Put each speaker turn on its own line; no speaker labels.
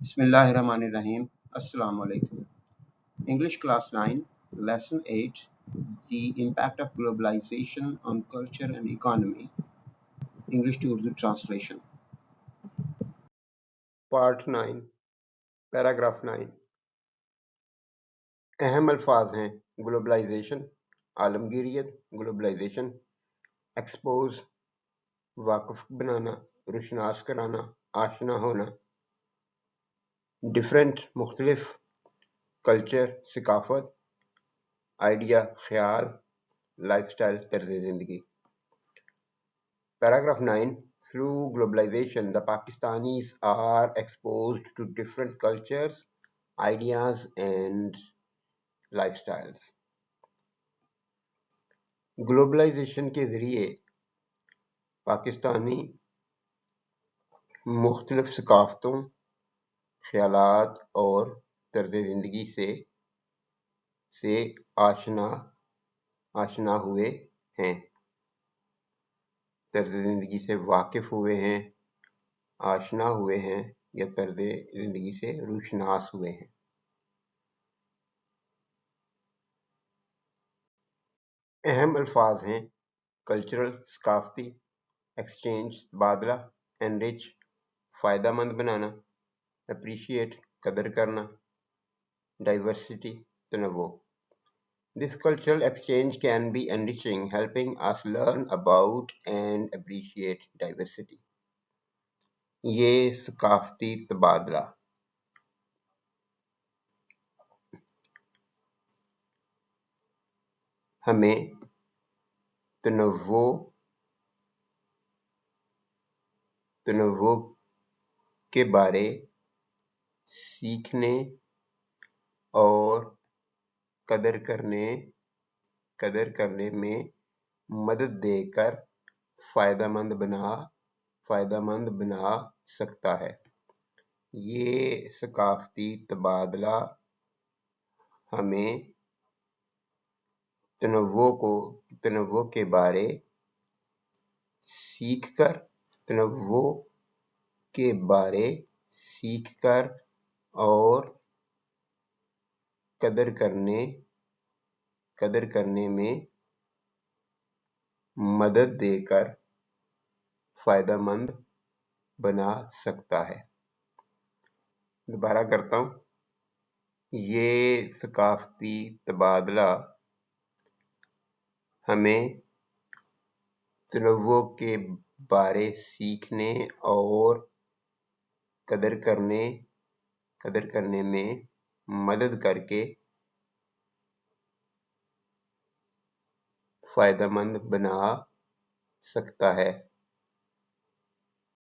Bismillahirrahmanirrahim. Assalamu alaikum. English Class 9, Lesson 8, The Impact of Globalization on Culture and Economy. English to Urdu Translation.
Part 9 paragraph 9 اہم الفاظ ہیں globalisation عالمگیریت globalisation expose واقف بنانا روشناس کرانا آشنا ہونا ڈیفرنٹ مختلف کلچر ثقافت آئیڈیا خیال لائف سٹائل طرز زندگی paragraph 9 Through globalization, the Pakistanis are exposed to different cultures, ideas and lifestyles. Globalization کے ذریعے پاکستانی مختلف ثقافتوں، خیالات اور طرز زندگی سے آشنا ہوئے ہیں، طرز زندگی سے واقف ہوئے ہیں، آشنا ہوئے ہیں یا طرز زندگی سے روشناس ہوئے ہیں۔ اہم الفاظ ہیں کلچرل ثقافتی، ایکسچینج تبادلہ، انرچ فائدہ مند بنانا، اپریشیٹ قدر کرنا، ڈائیورسٹی تنوع۔ This cultural exchange can be enriching, helping us learn about and appreciate diversity. یہ ثقافتی تبادلہ ہمیں تنوع کے بارے سیکھنے اور قدر کرنے میں مدد دے کر فائدہ مند بنا سکتا ہے۔ یہ ثقافتی تبادلہ ہمیں تنوع کے بارے سیکھ کر اور قدر کرنے میں مدد دے کر فائدہ مند بنا سکتا ہے۔ دوبارہ کرتا ہوں، یہ ثقافتی تبادلہ ہمیں تنوع کے بارے سیکھنے اور قدر کرنے میں مدد کر کے فائدہ مند بنا سکتا ہے۔